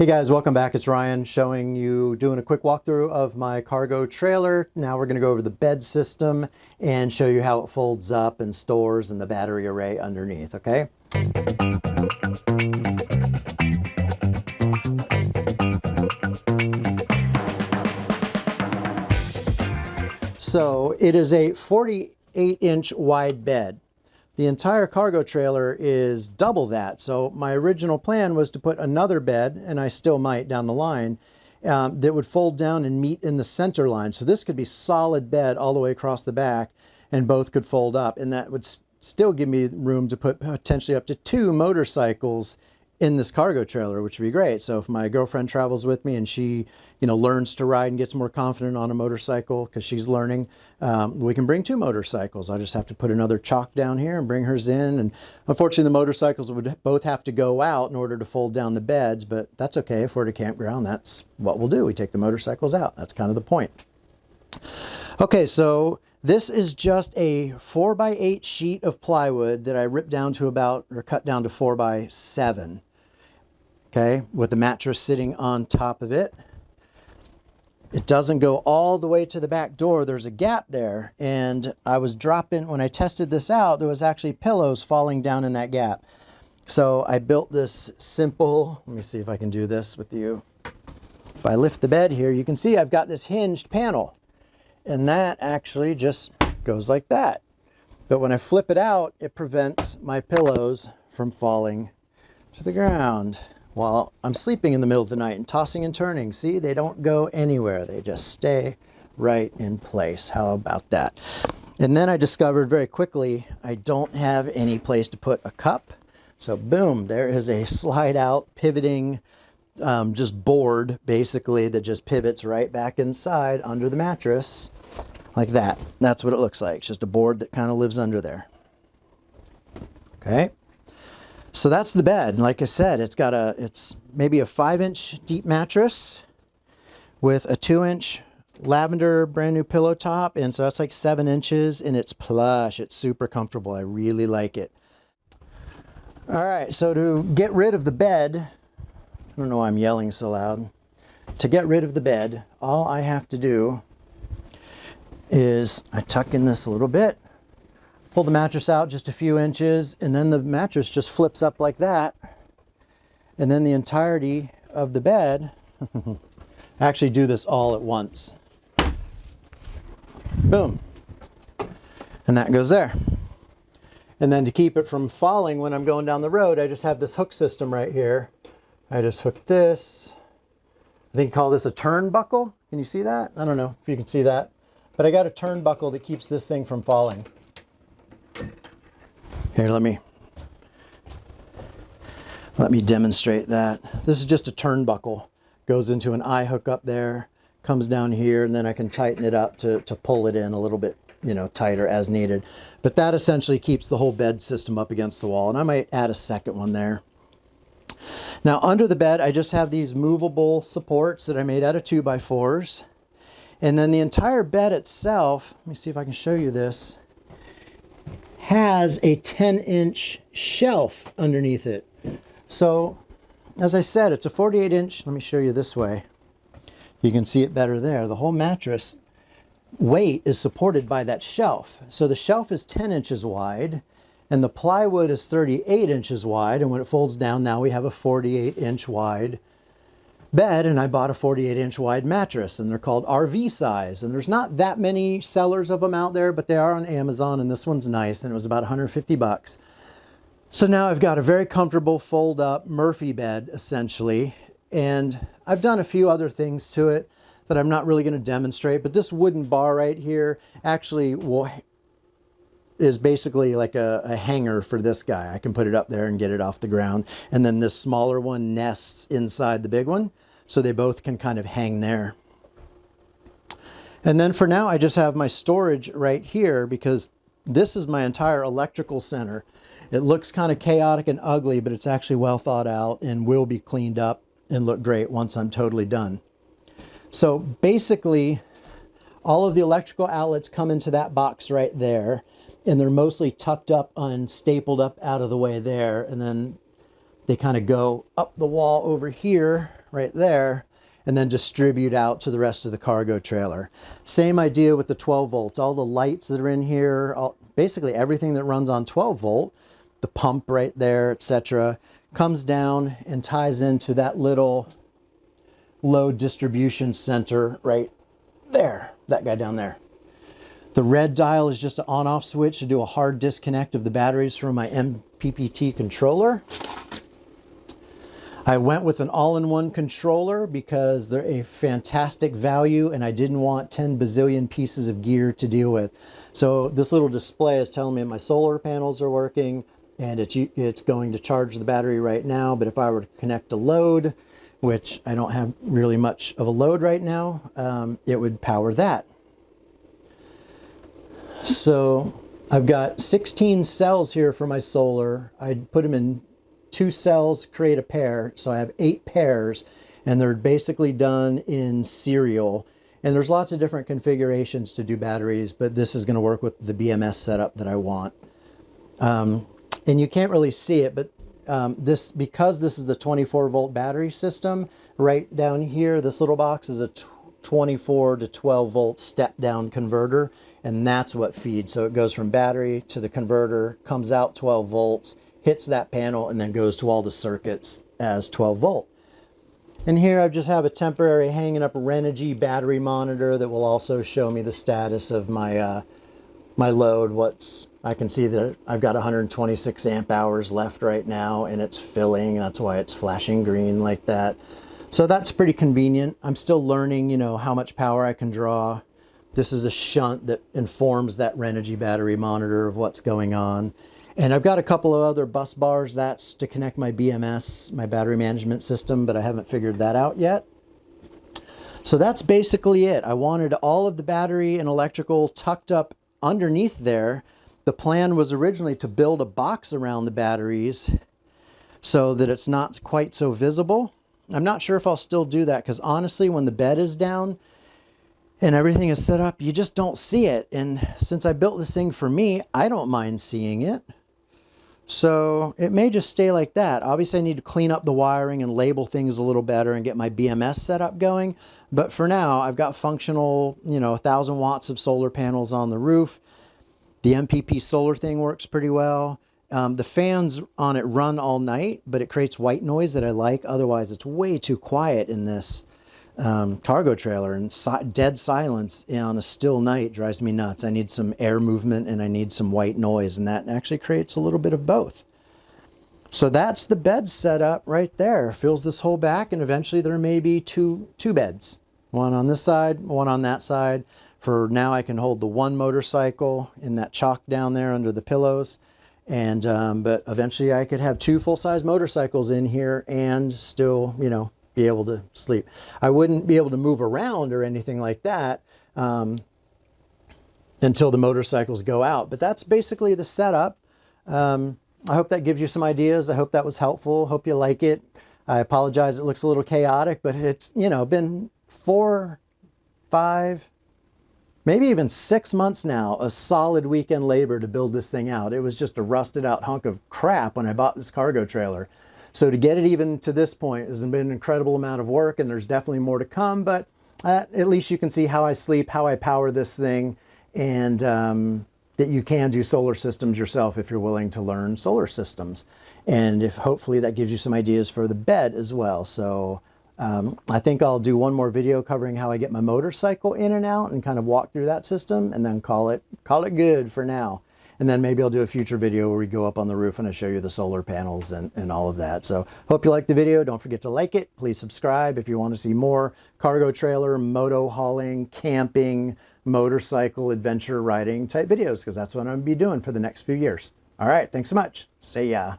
Hey guys, welcome back. It's Ryan doing a quick walkthrough of my cargo trailer. Now we're going to go over the bed system and show you how it folds up and stores and the battery array underneath, okay? So it is a 48-inch wide bed. The entire cargo trailer is double that. So my original plan was to put another bed, and I still might down the line, that would fold down and meet in the center line. So this could be solid bed all the way across the back, and both could fold up. And that would still give me room to put potentially up to 2 motorcycles in this cargo trailer, which would be great. So if my girlfriend travels with me and she, learns to ride and gets more confident on a motorcycle because she's learning, we can bring 2 motorcycles. I'll just have to put another chalk down here and bring hers in. And unfortunately, the motorcycles would both have to go out in order to fold down the beds, but that's okay. If we're at a campground, that's what we'll do. We take the motorcycles out. That's kind of the point. Okay, so this is just a 4x8 sheet of plywood that I ripped down to cut down to 4x7. Okay, with the mattress sitting on top of it. It doesn't go all the way to the back door. There's a gap there, and when I tested this out, there was actually pillows falling down in that gap. So I built this simple, let me see if I can do this with you. If I lift the bed here, you can see I've got this hinged panel, and that actually just goes like that. But when I flip it out, it prevents my pillows from falling to the ground while I'm sleeping in the middle of the night and tossing and turning. See, they don't go anywhere. They just stay right in place. How about that? And then I discovered very quickly I don't have any place to put a cup. So boom, there is a slide out pivoting just board basically that just pivots right back inside under the mattress like that. That's what it looks like. It's just a board that kind of lives under there. Okay. So that's the bed. Like I said, it's maybe a 5-inch deep mattress with a 2-inch lavender brand new pillow top. And so that's like 7 inches, and it's plush. It's super comfortable. I really like it. All right. So to get rid of the bed, I don't know why I'm yelling so loud. To get rid of the bed, all I have to do is I tuck in this a little bit, pull the mattress out just a few inches, and then the mattress just flips up like that. And then the entirety of the bed, I actually do this all at once. Boom. And that goes there. And then to keep it from falling when I'm going down the road, I just have this hook system right here. I just hook this. I think you call this a turnbuckle. Can you see that? I don't know if you can see that. But I got a turnbuckle that keeps this thing from falling. Here, let me demonstrate that. This is just a turnbuckle. Goes into an eye hook up there, comes down here, and then I can tighten it up to pull it in a little bit, tighter as needed. But that essentially keeps the whole bed system up against the wall, and I might add a second one there. Now under the bed, I just have these movable supports that I made out of 2x4s. And then the entire bed itself, let me see if I can show you this, has a 10-inch shelf underneath it. So, as I said, it's a 48-inch. Let me show you this way. You can see it better there. The whole mattress weight is supported by that shelf. So the shelf is 10 inches wide, and the plywood is 38 inches wide. And when it folds down, now we have a 48-inch wide bed, and I bought a 48-inch wide mattress, and they're called RV size, and there's not that many sellers of them out there, but they are on Amazon, and this one's nice, and it was about 150 bucks. So now I've got a very comfortable fold up Murphy bed essentially, and I've done a few other things to it that I'm not really going to demonstrate, but this wooden bar right here actually is basically like a hanger for this guy. I can put it up there and get it off the ground. And then this smaller one nests inside the big one, so they both can kind of hang there. And then for now, I just have my storage right here because this is my entire electrical center. It looks kind of chaotic and ugly, but it's actually well thought out and will be cleaned up and look great once I'm totally done. So basically, all of the electrical outlets come into that box right there. And they're mostly tucked up and stapled up out of the way there. And then they kind of go up the wall over here right there, and then distribute out to the rest of the cargo trailer. Same idea with the 12 volts. All the lights that are in here, basically everything that runs on 12 volt, the pump right there, etc., comes down and ties into that little load distribution center right there, that guy down there. The red dial is just an on-off switch to do a hard disconnect of the batteries from my MPPT controller. I went with an all-in-one controller because they're a fantastic value and I didn't want 10 bazillion pieces of gear to deal with. So this little display is telling me my solar panels are working and it's going to charge the battery right now. But if I were to connect a load, which I don't have really much of a load right now, it would power that. So I've got 16 cells here for my solar. I put them in 2 cells, create a pair. So I have 8 pairs and they're basically done in serial. And there's lots of different configurations to do batteries, but this is going to work with the BMS setup that I want. And you can't really see it, but because this is a 24 volt battery system, right down here, this little box is a 24 to 12 volt step down converter, and that's what feeds. So it goes from battery to the converter, comes out 12 volts, hits that panel, and then goes to all the circuits as 12 volt. And here I just have a temporary hanging up Renogy battery monitor that will also show me the status of my my load. I can see that I've got 126 amp hours left right now and it's filling. That's why it's flashing green like that. So that's pretty convenient. I'm still learning, you know, how much power I can draw. This is a shunt that informs that Renogy battery monitor of what's going on. And I've got a couple of other bus bars. That's to connect my BMS, my battery management system, but I haven't figured that out yet. So that's basically it. I wanted all of the battery and electrical tucked up underneath there. The plan was originally to build a box around the batteries so that it's not quite so visible. I'm not sure if I'll still do that because honestly, when the bed is down and everything is set up, you just don't see it. And since I built this thing for me, I don't mind seeing it. So it may just stay like that. Obviously, I need to clean up the wiring and label things a little better and get my BMS setup going. But for now, I've got functional, 1,000 watts of solar panels on the roof. The MPP solar thing works pretty well. The fans on it run all night, but it creates white noise that I like. Otherwise, it's way too quiet in this cargo trailer, and dead silence on a still night drives me nuts. I need some air movement and I need some white noise, and that actually creates a little bit of both. So that's the bed setup right there. Fills this whole back, and eventually there may be two beds. One on this side, one on that side. For now, I can hold the one motorcycle in that chalk down there under the pillows. And but eventually I could have 2 full-size motorcycles in here and still, be able to sleep. I wouldn't be able to move around or anything like that until the motorcycles go out. But that's basically the setup. I hope that gives you some ideas. I hope that was helpful. Hope you like it. I apologize it looks a little chaotic, but it's, been 4, 5, maybe even 6 months now of solid weekend labor to build this thing out. It was just a rusted out hunk of crap when I bought this cargo trailer. So to get it even to this point has been an incredible amount of work, and there's definitely more to come, but at least you can see how I sleep, how I power this thing, and that you can do solar systems yourself if you're willing to learn solar systems. And hopefully that gives you some ideas for the bed as well. So I think I'll do one more video covering how I get my motorcycle in and out and kind of walk through that system, and then call it good for now. And then maybe I'll do a future video where we go up on the roof and I show you the solar panels and all of that. So hope you liked the video. Don't forget to like it. Please subscribe if you want to see more cargo trailer, moto hauling, camping, motorcycle, adventure riding type videos, because that's what I'm going to be doing for the next few years. All right. Thanks so much. See ya.